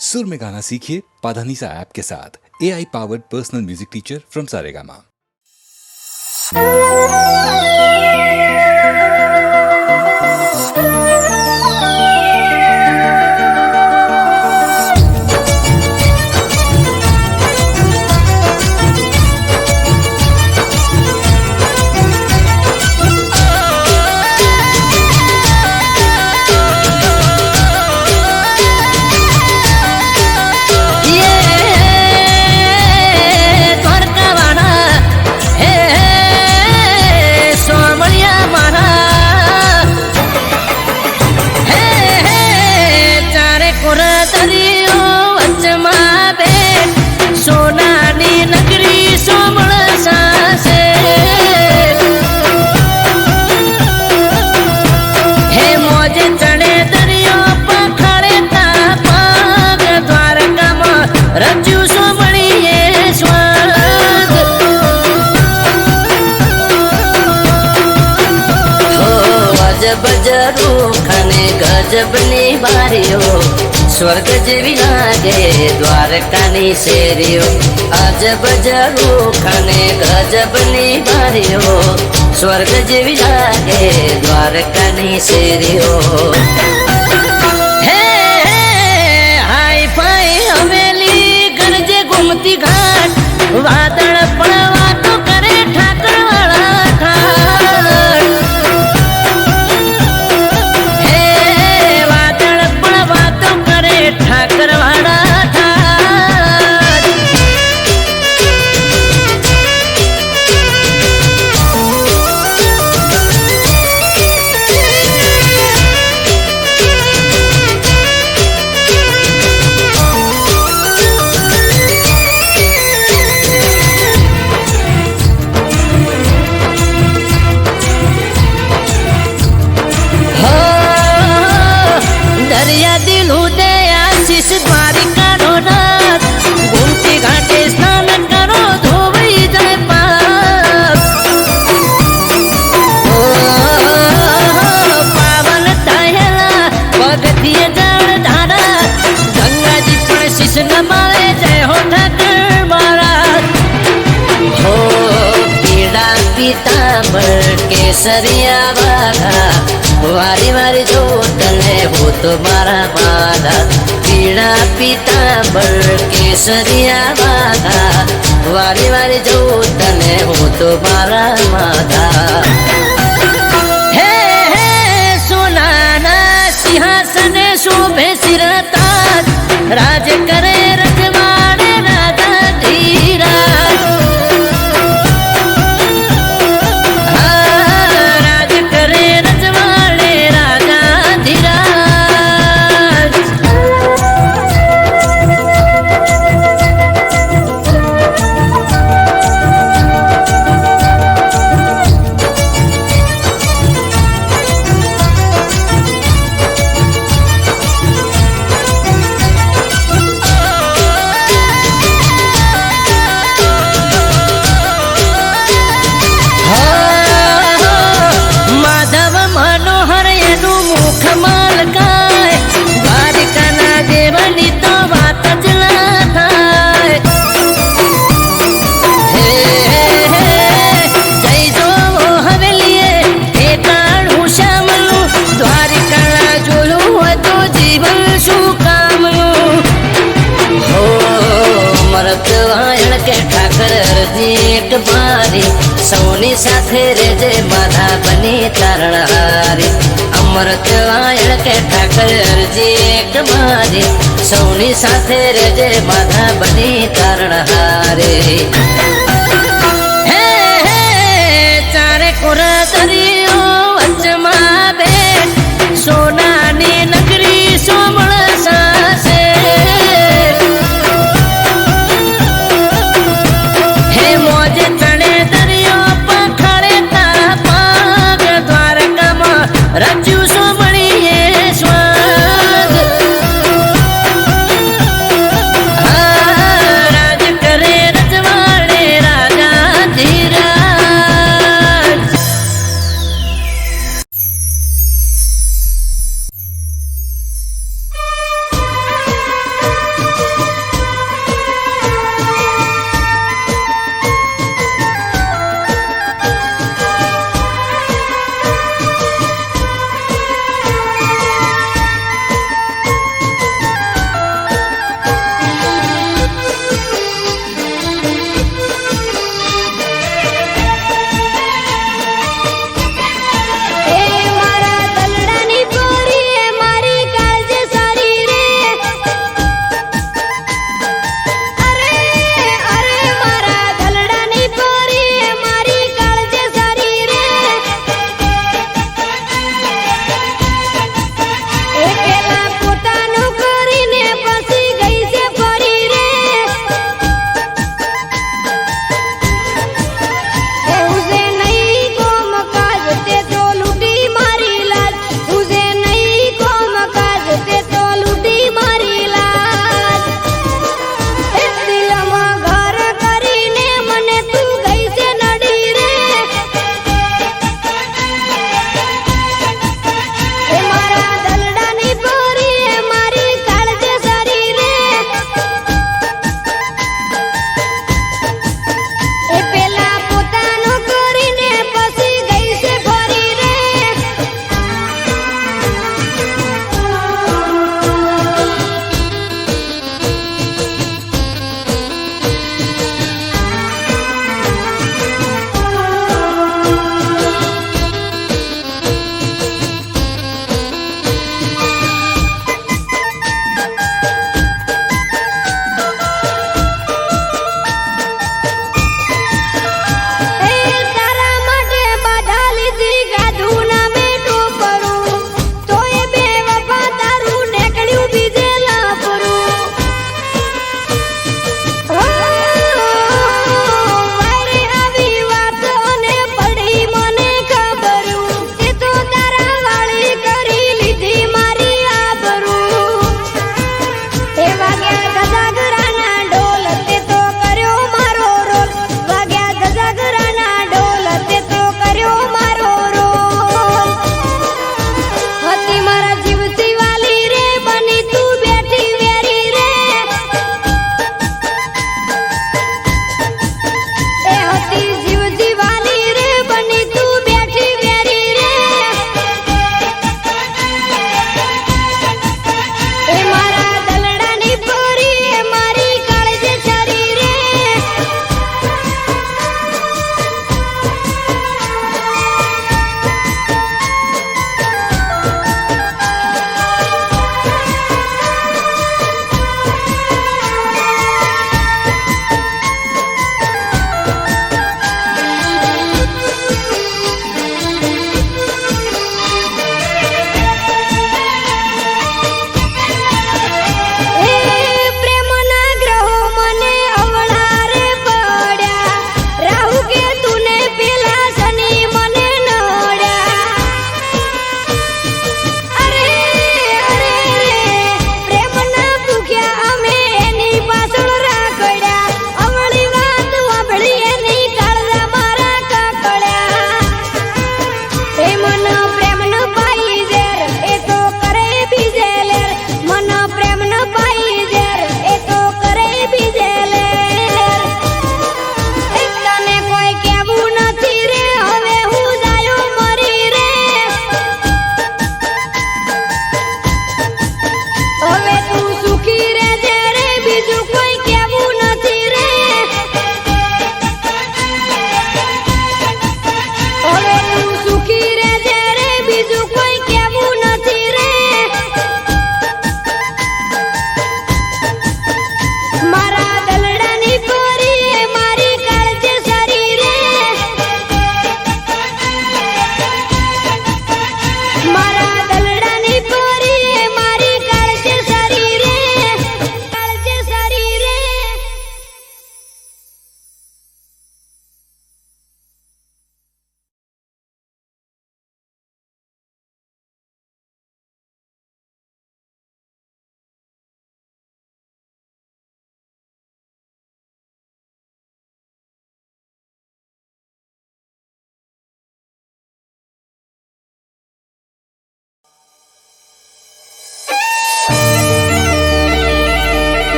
सुर में गाना सीखिए पाधानीसा ऐप के साथ AI powered personal music teacher from Saregama. ખને ગજબની બારીઓ સ્વર્ગ જેવી લાગે દ્વારકાની શેરીઓ અજબ ખને ગજબની બારીઓ સ્વર્ગ જેવી લાગે દ્વારકાની શેરીઓ હે હાય ફાય હવેલી ગરજે ગુમતી ઘાટ વાદળ પણ વાતો કરે ઠાકરવાળા ઠાઠ ઠાકરવાળા ઠાઠ દરિયા દિલ ઉદય દ્વારિકાનો નાથ ગુમતી ઘાટે સ્નાન કરો ધોવાઈ જાય પાપ પાવન થયેલા પગથિયે જળ ધારા ગંગાજી પણ શીશ નમાવે જય હો ઠાકર મારા હો પીડા પીતાંબર કેસરિયા વાઘા વારી વારી જો તને હું તો મારા માધા પીળા પીતાંબર કેસરિયા વાઘા વારી વારી જો તને હું તો મારા માધા હે હે સોનાના સિંહાસને શોભે શિરતાજ રાજ કરે રજવાડે રાજા ધીરાજ સૌની સાથે રેજે માધા બની તારણહારી અમૃત વાયણ કે ઠાકર અરજી એક મારી સૌની સાથે રેજે માધા બની તારણહારી હે હે ચારે કોરા દરિયો વચમાં બેઠ સોનાની નગરી સોમળ સાસે હે મોજે ચણે દરિયો પખાડે તારા પાગ દ્વારકામાં રચ્યું સોમણીએ સ્વાગ રાજ કરે રજવાડે રાજા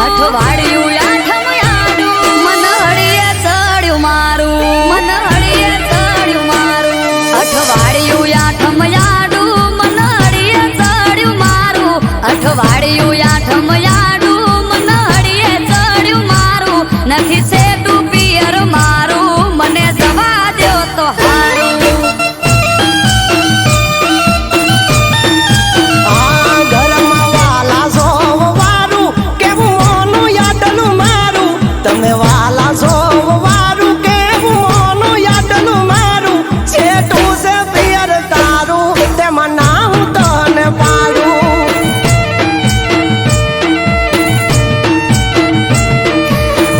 અઠવાડિયું આઠમ યાડું મન હળીએ ચડ્યું મારું મન હળીએ ચડ્યું મારું અઠવાડિયું આઠમ યાડું મન હળીએ ચડ્યું મારું અઠવાડિયું આઠમ યાડું મન હળીએ ચડ્યું મારું નથી સેટું પિયર મારું મને જવા દ્યો તો હારું ઘરમાં વાલા સોવારું કેવું મોનું યાદનું મારું તમે વાલા સોવારું કેવું મોનું યાદનું મારું છેટું છે પિયર તારું તેમાં ના હું તને પાડું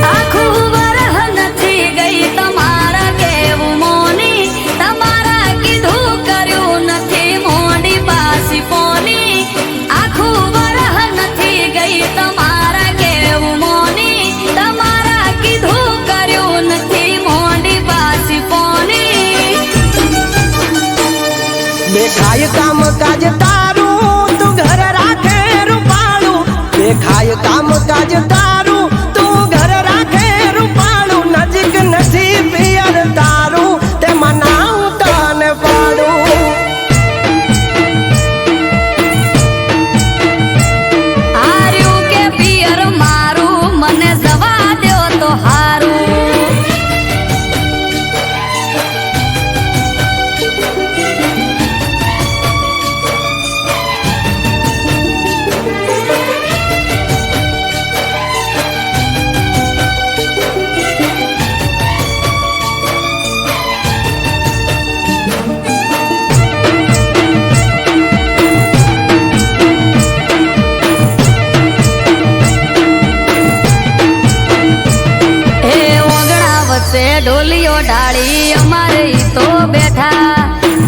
આખું વરહ નથી ગઈ તમારા કેવું મોની તમારા કીધું કર્યું નથી મોડી પાસી પોની આખું વરહ નથી ગઈ તમારા કેવું મોની તમારા કીધું કર્યું નથી મોડી પાસી પોની દેખાય કામ કાજ તારું તું ઘર રાખે રૂપાળું દેખાય કામ કાજ તારું તું ઘર રાખે રૂપાળું નજીક નથી પિયર તારું તેમાં ના હું તને પાડું હાર્યું કે પિયર મારું મને જવા દ્યો તો હારું હે ઓગણા વચ્ચે ઢોલીઓ ઢાળી અમારે ઈ તો બેઠા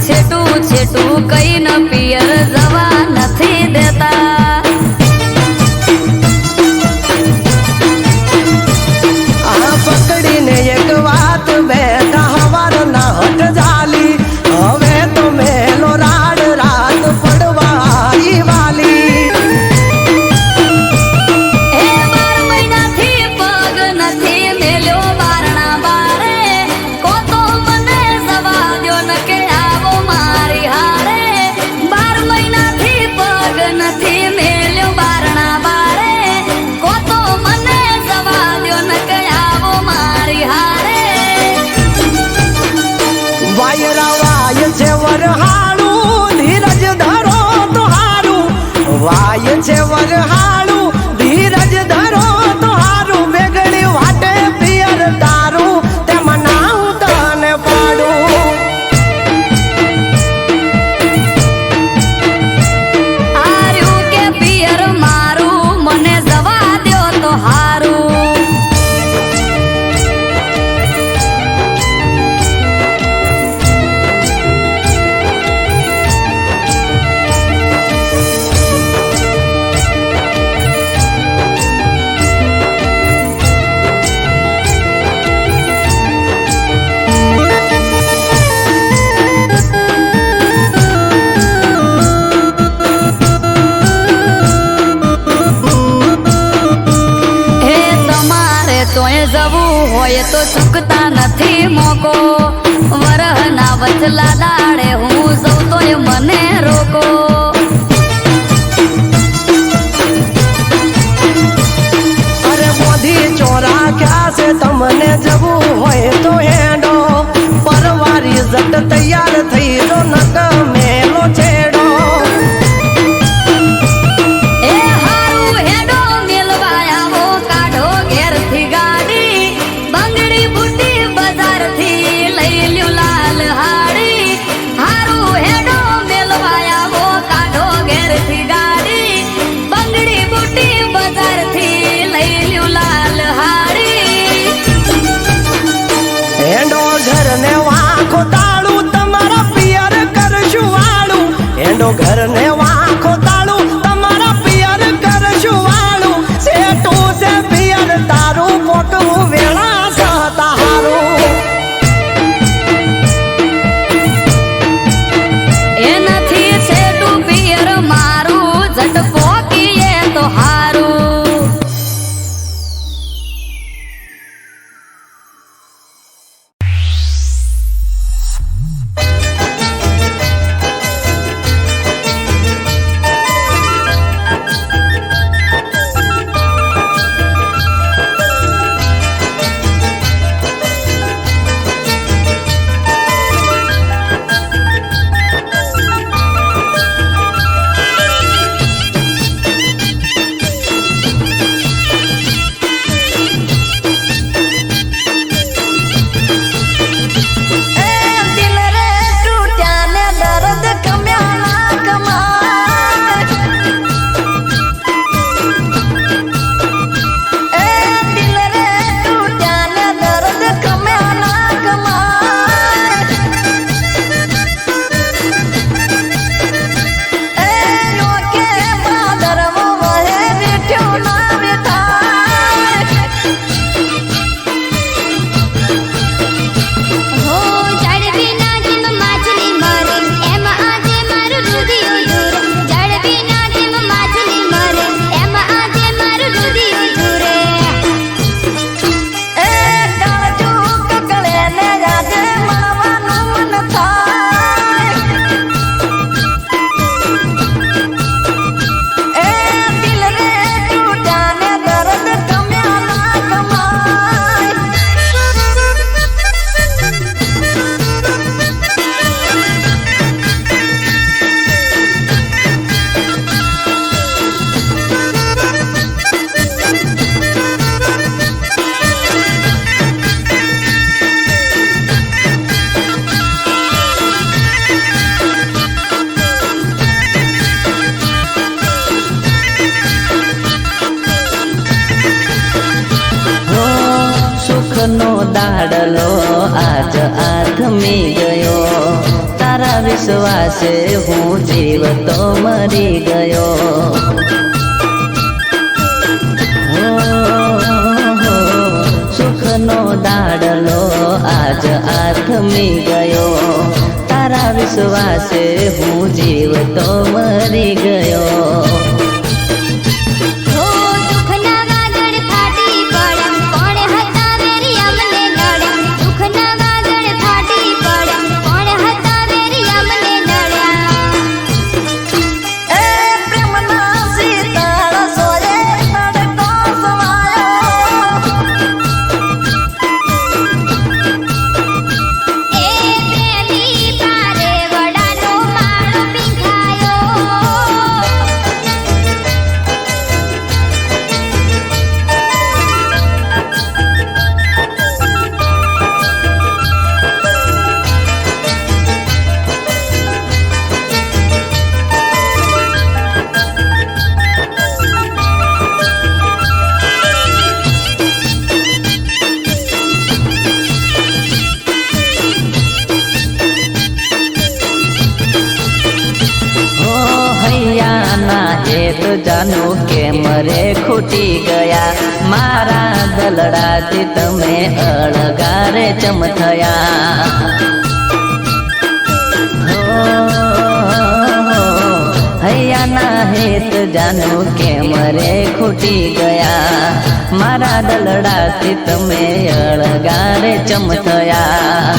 છેટું છેટું કઈ ન પિયર જવા નથી દેતા આ પકડીને એક વાત બેઠા હવાર ના હટ જાલી હવે તો મેલો રાડ રાત પડવા આવી વાલી હે 12 મહિનાથી પગ નથી મેલ્યો બારણા બારે કોતો મને જવા દ્યો ન કે આવો મારી હારે 12 મહિનાથી પગ નથી મેલ્યો બારણા બારે કોતો મને જવા દ્યો ન કે આવો મારી હારે વાયરા વાય છે વરહાળું ધીરજ ધરો તો હારું વાય છે વરહાળું ધીરજ ધરો તો હારું બેગડી વાટે પિયર તારું તેમાં ના હું તને પાડું હાર્યું કે પિયર મારું મને જવા દ્યો તો હારું હે તમારે તોય જવું હોય તો ચૂકતા નથી મોકો વરહના વચલા દાડે હું જઉં તોય મને રોકો અરે મોધી ચોરા ક્યાં છે તમને જવું હોય તો હેડો પરવારી જટ તૈયાર થઈ જો નક મેલો છેડો એ હારું હેડો મેલવા આવો કાઢો ઘેરથી ગાડી બંગડી બુટી બજારથી લઈ લ્યો લાલ હાડી હારું હેડો મેલવા આવો કાઢો ઘેરથી ગાડી બંગડી બુટી બજારથી લઈ લ્યો લાલ હાડી હેડો ઘરને વાંખો તાળું તમારા પિયર કરશું વાળું હેડો ઘરને વાંખો તાળું તમારા પિયર કરશું વાળું સેટું છે પિયર તારું પોકવું વેળા સહતા હારું એ નથી છેટું પિયર મારું ઝટ પોકીએ તો હારું સુખનો દાડલો આજ આથમી ગયો, તારા વિશ્વાસે હું જીવતો મરી ગયો. સુખનો દાડલો આજ આથમી ગયો, તારા વિશ્વાસે હું જીવતો મરી ગયો. જાનો કે મરે ખૂટી ગયા, મારા દલડાથી તમે અળગારે ચમથયા. હૈયાના હેત જાનો કે મરે ખૂટી ગયા, મારા દલડાથી તમે અળગારે ચમથયા.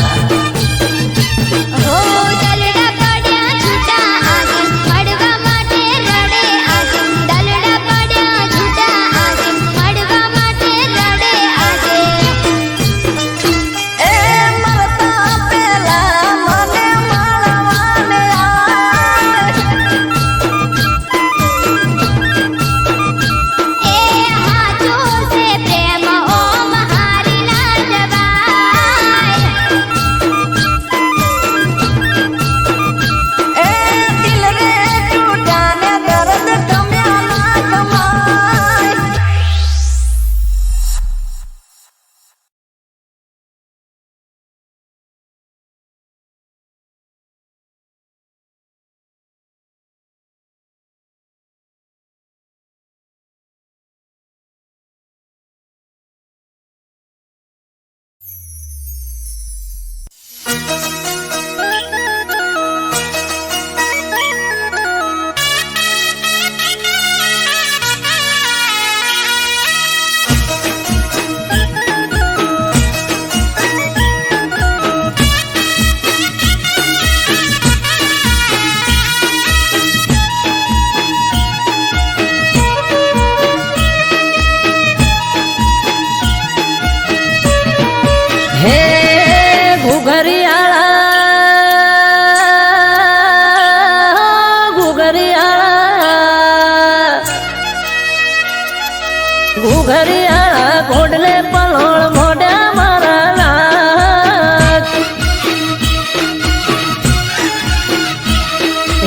ઘુઘરિયા ઘોડલે પલોળ મોઢા મારા નાથ.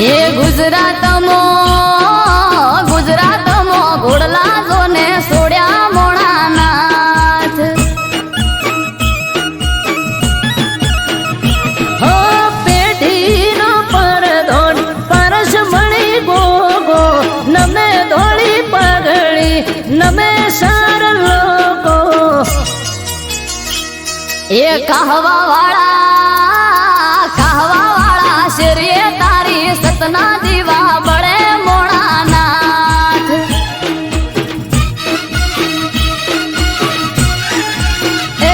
એ ગુજરાતમાં ઘોડલા જોને સોડ્યા મોણા નાથ. હો પેઢીનો પરધોન પરસ મળી ગોગો, નમે ધોળી પગડી નમે સાર લોકો. એ કહવા વાળા શેરીએ તારી સતના દીવા બળે મોણા નાથ. એ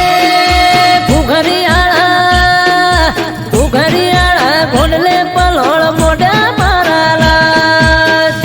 ઘુઘરિયાળા ઘોડલે પલોળ મોઢા મારા લાથ.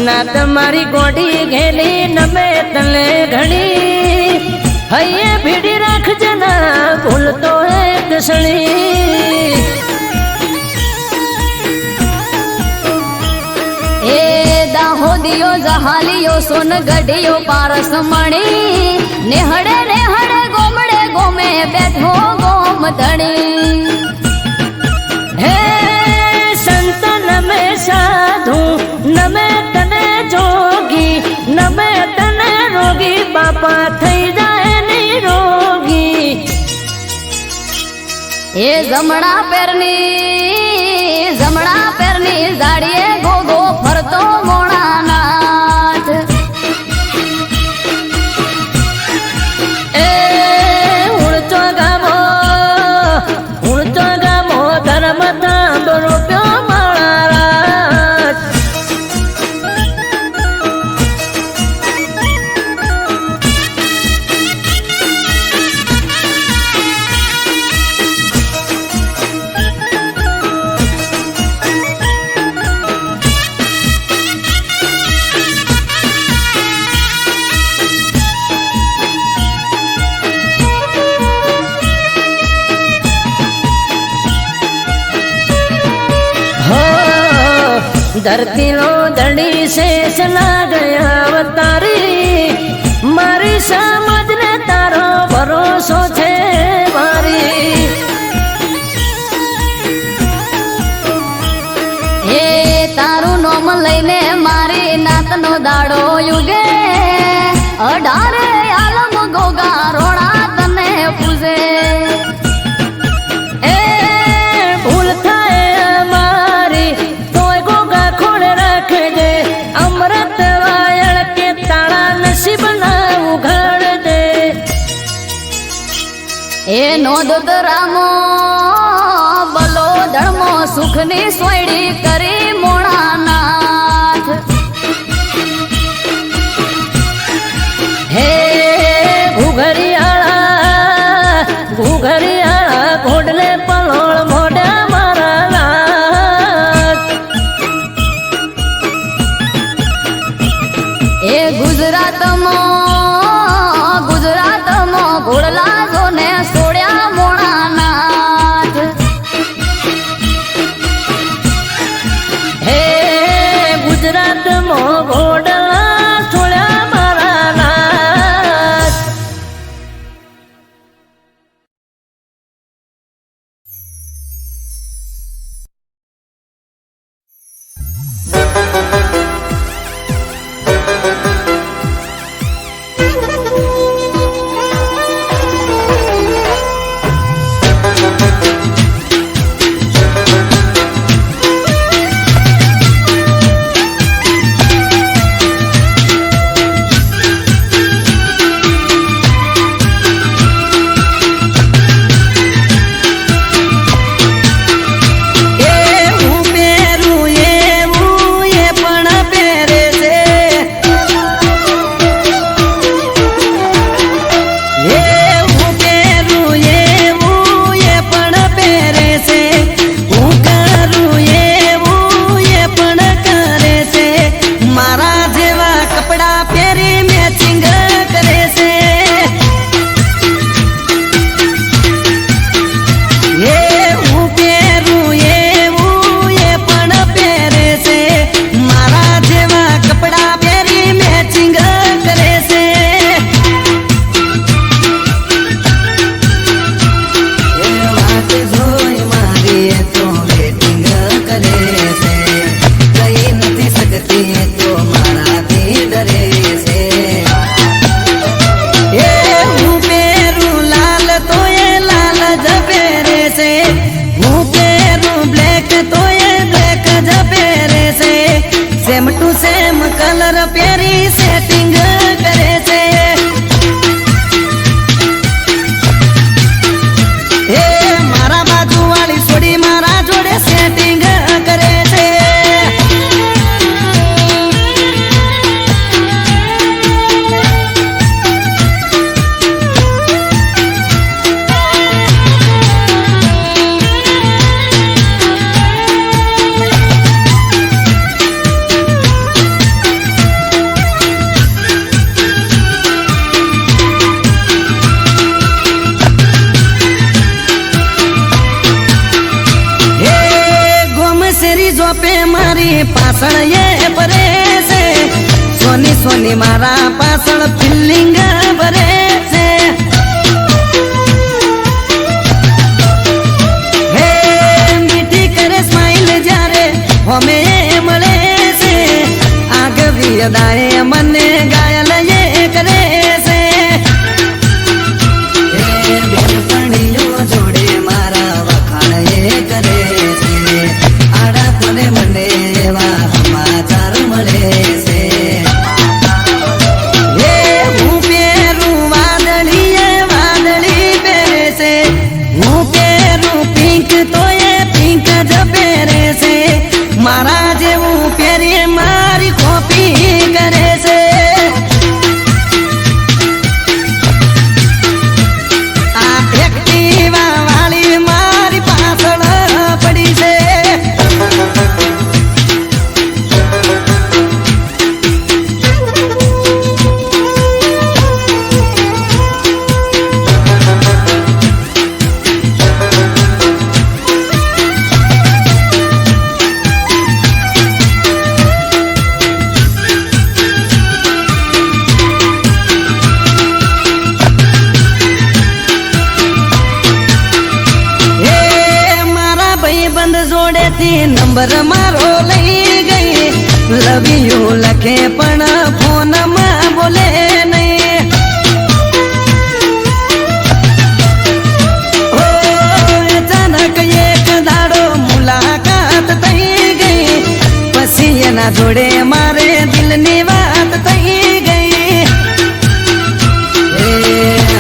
ના તમારી ગોડી ઘેલી નમે તલે ઘણી, હૈયે ભીડી રાખજે ના ભૂલતો એક ક્ષણી એ દાહોદિયો જહાલિયો સોનગઢિયો પારસ મણી નેહડે ગોમડે ગોમે બેઠો ગોમ ધણી હે સંત નમે સાધુ નમે તને જોગી નમે તને રોગી બાપા થઈ જાય નિરોગી એ જમણા પેરની જાડીએ ગોગો ફરતો મોણાનાથ એ ઉડતો ગામો ધર્મ થાંભલો પ્યો મારા धरती नो धड़ी शेष गया अवतारी मारी समझ ने तारो भरोसो छे मारी એ તારું નોમ લઈને મારી નાતનો દાડો યુગે 18 આલમ ગોગા રોણા તને પૂજે ए भूल थाए मारी तोय गोगा खोल रख दे अमृत वायल के ताला नसीब ना उघड़ दे એ નોંધ રામો બલો ધર્મો સુખની સોયડી કરી મોણાનાથ हे घुघरियाळा घोडले पलोळ मोढ्या माराला એ ગુજરાતમાં ઘોડલા જોને સોડ્યા મોણાનાથ हे गुजरात मो घोडला छोळ्या माराला પાછળ એ ભરે છે સોની સોની મારા પાછળ ફિલિંગ ભરે છે હે મીઠી કરે સ્માઈલ જ્યારે હમે મળે છે આગવી અદાએ મને ગાયલ એ કરે છે હે બેનપણીઓ જોડે મારા વખાણ એ કરે છે આડા કોને મને એવા સમાચાર મળે છે હે હું પેરું વાદળી પહેરે છે હું પેરું પિંક તો એ પિંક જ પહેરે છે મારા જેવું પહેરી મારી કોપી કરે છે આ એક્ટિવા વાળી મારી પાછળ પડી છે નંબર મારો લઈ ગઈ લવ યુ લખે પણ ફોન માં બોલે નહીં ઓ અચાનક એક દાડો મુલાકાત થઈ ગઈ પછી એના જોડે મારે દિલની વાત થઈ ગઈ એ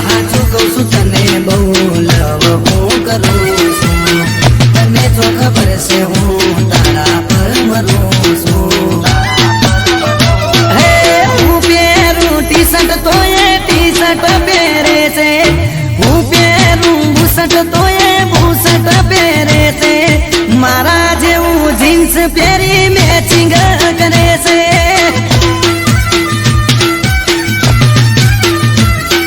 હાચું કહું છું તને બહુ લવ હું કરું છું તને જો ખબર છે હું તારા પર મરું છું હે હું પહેરું ટી શર્ટ તો એ ટી શર્ટ પહેરે છે હું પહેરું બુશર્ટ તો એ બુશર્ટ પહેરે છે મારા જેવું જીન્સ પહેરી મેચિંગ કરે છે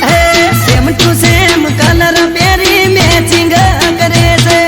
હે સેમ ટુ સેમ કલર પહેરી મેચિંગ કરે છે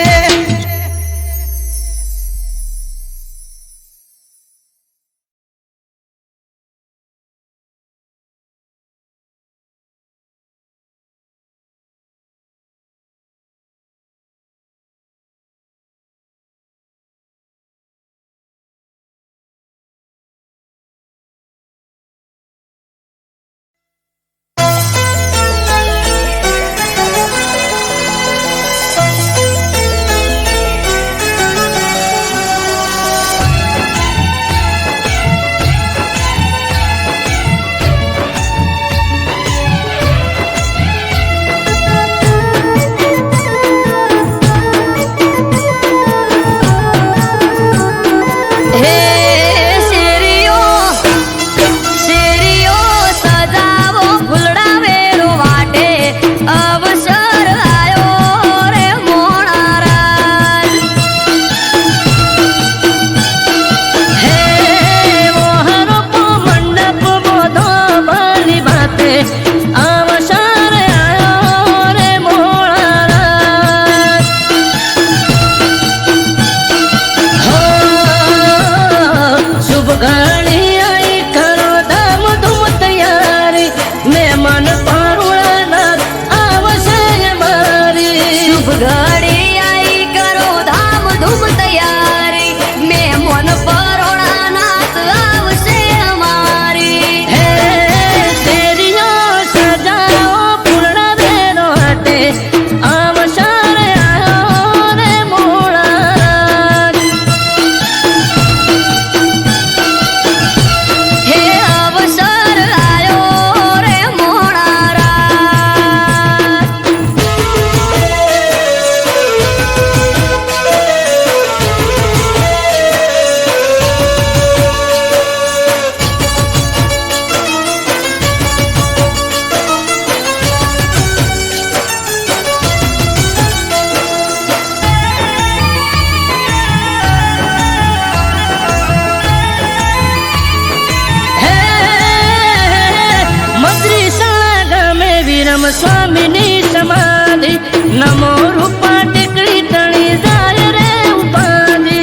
સ્વામીની સમાધિ નમો રૂપા ટેકડી તણી જાય રે ઉપાધિ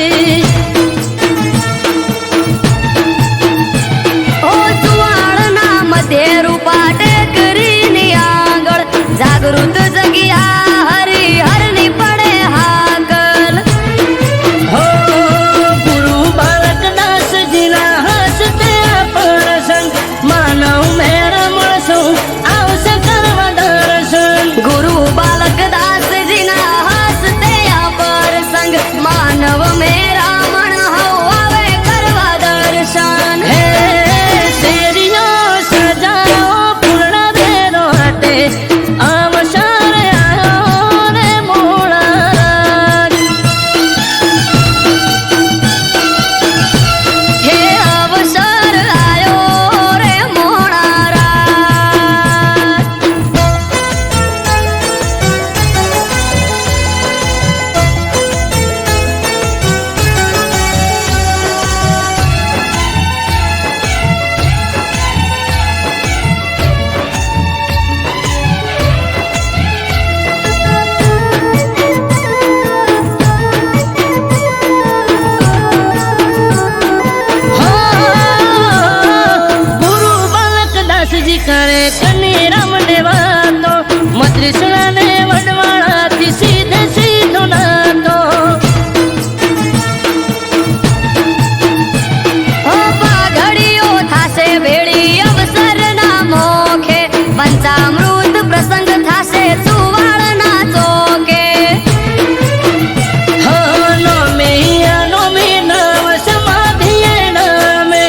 વિસળાને વડવાળાથી સીધે સીધો નાતો. પાઘડીઓ થાશે ભેળી અવસરના મોખે, પંચામૃત પ્રસંગ થાશે સુવાળના ચોકે. નોમી નામ સમાધિએ નામે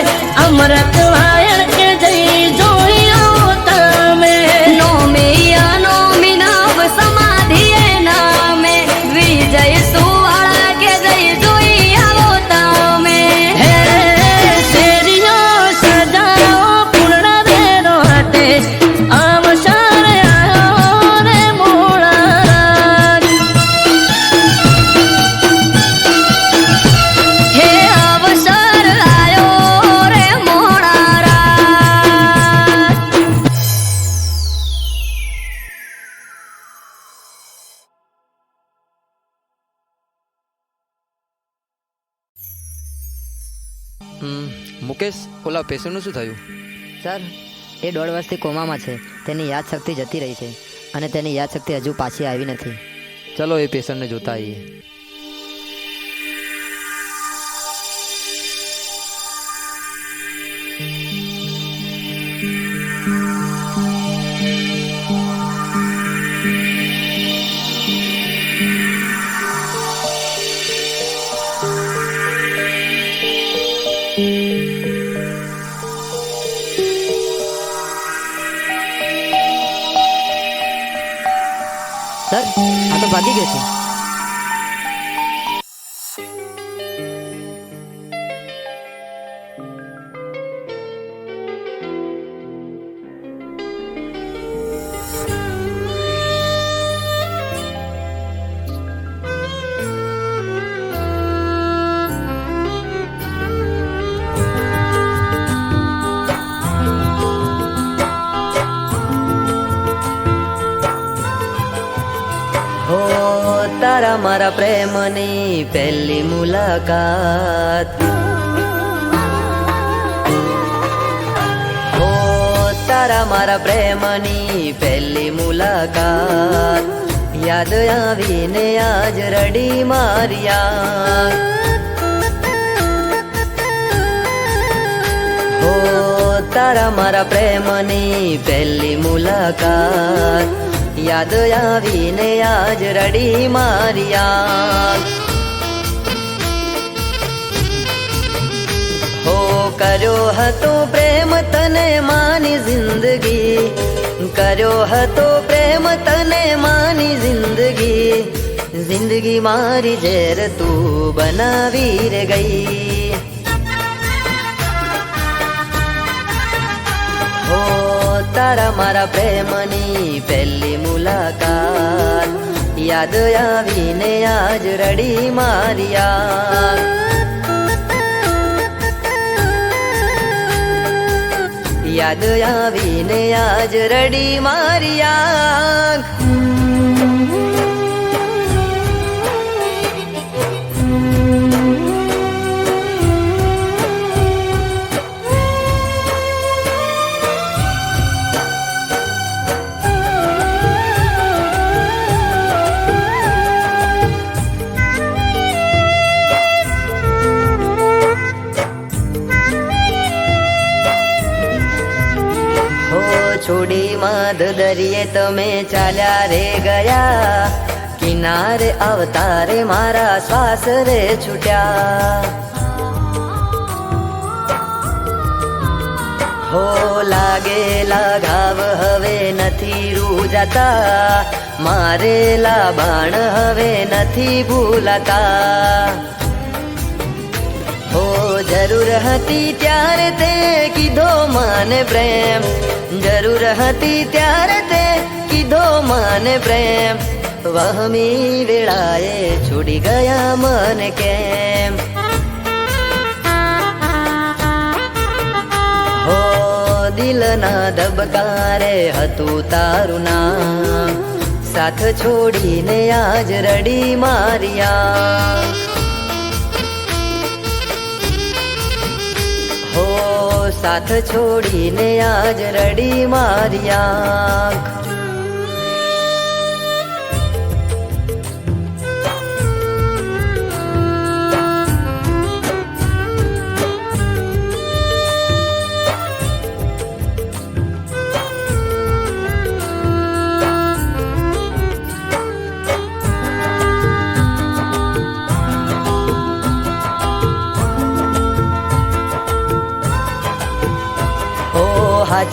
અમૃત વાયણ કે જઈ જોઈ આવો તમે. નોમી નામ સમાધિએ નામે વિજય સુવાળા કે જઈ જોઈ આવો તમે. હે શેરીઓ સજાઓ પૂર્ણ દેરો હાટે અવસર આયો રે મોળા. હે અવસર આયો રે મોડા રાત. મુકેશ, ઓલા પેશન્ટનું શું થયું? સર, એ 1.5 વર્ષથી કોમામાં છે. તેની યાદશક્તિ જતી રહી છે અને તેની યાદશક્તિ હજુ પાછી આવી નથી. ચલો એ પેશન્ટને જોતા આવીએ. સર, આ તો ભાગી ગયો છે. હો તારા મારા પ્રેમની પહેલી મુલાકાત. હો તારા મારા પ્રેમની પહેલી મુલાકાત. યાદ આવીને આજ રડી માર્યા. હો તારા મારા પ્રેમની પહેલી મુલાકાત. યાદ આવીને આજ રડી માર્યા. હો કર્યો હતો પ્રેમ તને માની જિંદગી. કર્યો હતો પ્રેમ તને માની જિંદગી. જિંદગી મારી ઝેર તું બનાવી રે ગઈ. હો તારા મારા પ્રેમની પહેલી મુલાકાત. યાદ આવીને આજ રડી માર્યા. યાદ આવીને આજ રડી માર્યા. છોડી માદ દરિયે તમે ચાલ્યા રે ગયા. કિનારે અવતારે મારા શ્વાસ રે છૂટ્યા. હો લાગેલા ઘાવ હવે નથી રૂજાતા. મારેલા બાણ હવે નથી ભૂલાતા. હો જરૂર હતી ત્યારે તે કીધો મને પ્રેમ. જરૂર હતી ત્યારે તે કીધો મને પ્રેમ. વહમી વેળાએ છોડી ગયા મને કેમ. હો દિલના ધબકારે હતું તારું નામ. સાથ છોડીને આજ રડી માર્યા. હો સાથ છોડીને આજ રડી માર્યા.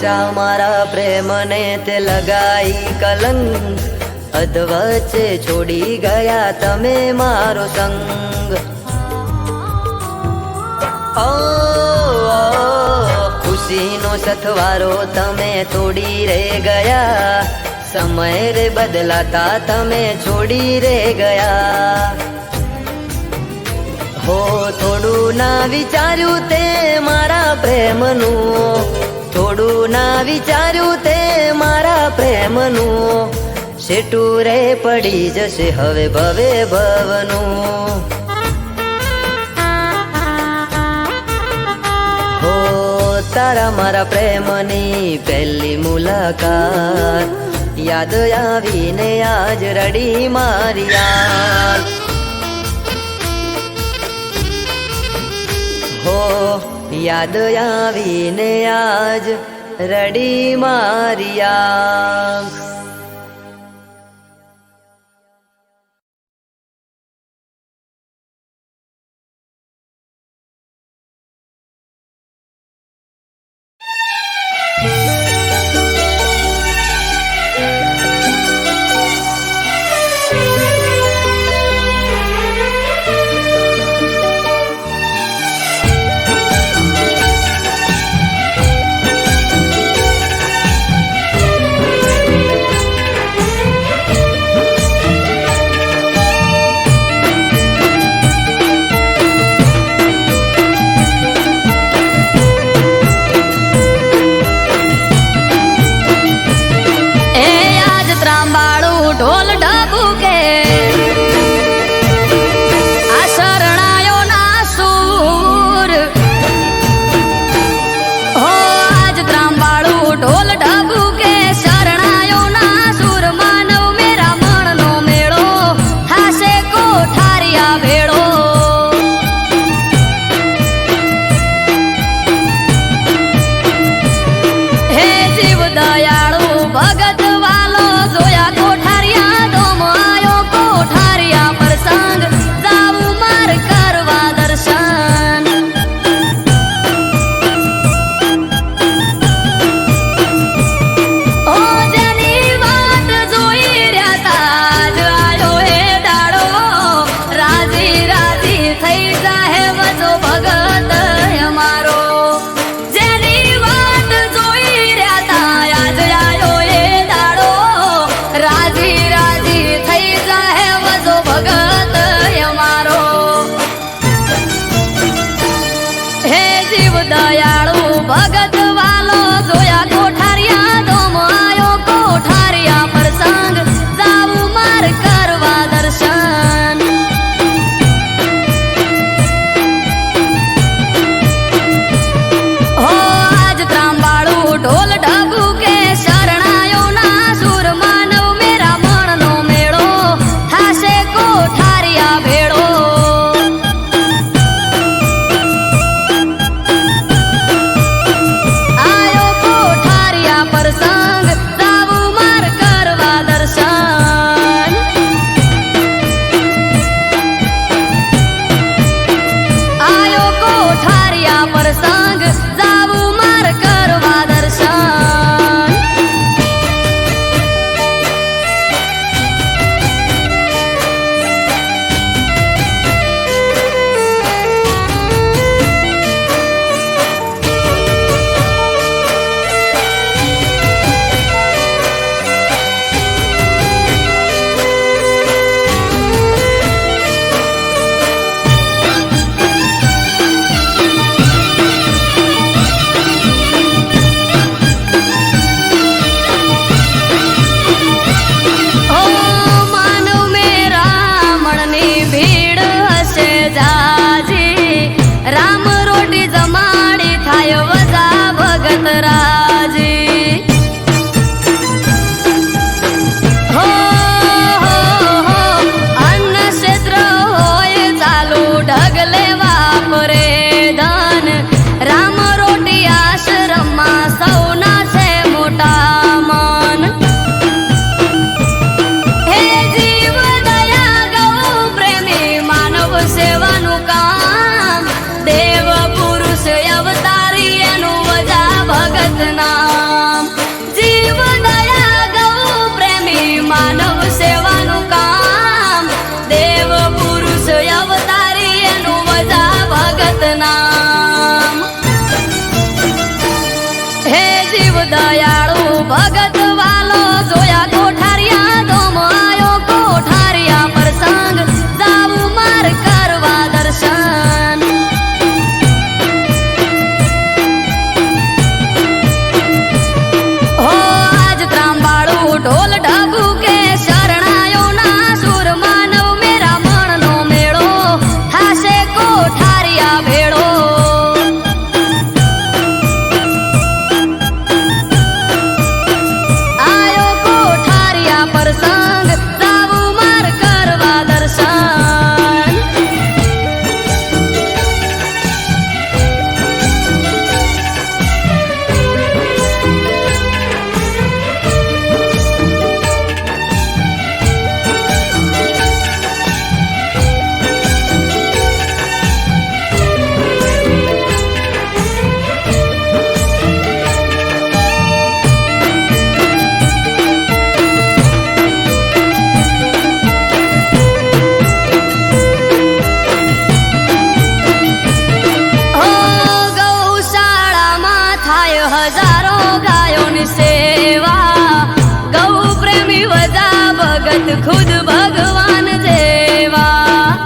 સાચા મારા પ્રેમને તે લગાઈ કલંક, અધવચ્ચે છોડી ગયા તમે મારો સંગ. ઓ ખુશીનો સથવારો તમે તોડી રે ગયા, સમય રે બદલાતા તમે છોડી રે ગયા. હો થોડું ના વિચાર્યું તે મારા પ્રેમનું, થોડું ના વિચાર્યું તે મારા પ્રેમનું, સેટું રે પડી જશે હવે ભવે ભવનું. હો તારા મારા પ્રેમની પહેલી મુલાકાત, યાદ આવીને આજ રડી મારી યાદ. હો યાદ આવીને આજ રડી મારી યાદ. ઢોલ ઢબુ કે શરણાયો ના સુર માનવ મેરા ભગત ખુદ ભગવાન જેવા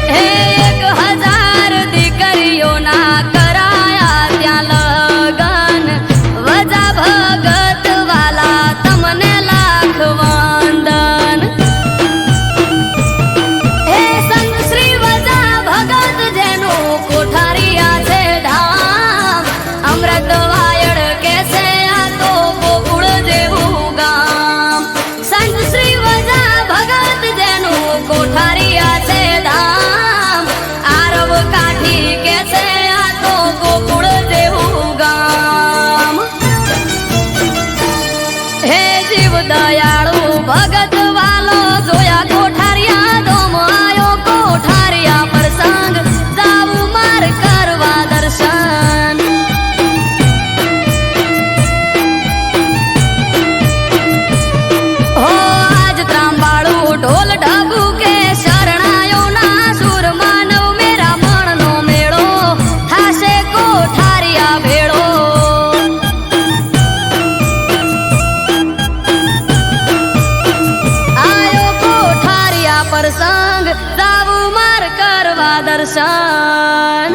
હે 1000 દીકરીઓના કરાયા ત્યાં લગન વજા ભગત વાલા તમને લાખ વંદન હે સંત શ્રી વજા ભગત જેનું કોઠારિયા છે ધામ અમૃત વાયડ કે છે આ તો ગોકુળ જેવું ગામ સંત શ્રી વજા ભગત જેનું કોઠારિયા છે ધામ આરવ કાઠી કે છે આ તો ગોકુળ જેવું ગામ હે જીવ દયાળુ ભગત વાલો જોયા કોઠારિયા દોમ આયો કોઠારિયા પ્રસંગ જાવું માર કરવા દર્શન હો આજ ત્રાંબાળું ઢોલ ઢબુ કે શરણાયોના સુર માનવ મેરા મણનો મેળો થાશે કોઠારિયા ભેળો આયો કોઠારિયા પ્રસંગ જાવું માર કરવા દર્શન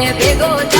ભેગો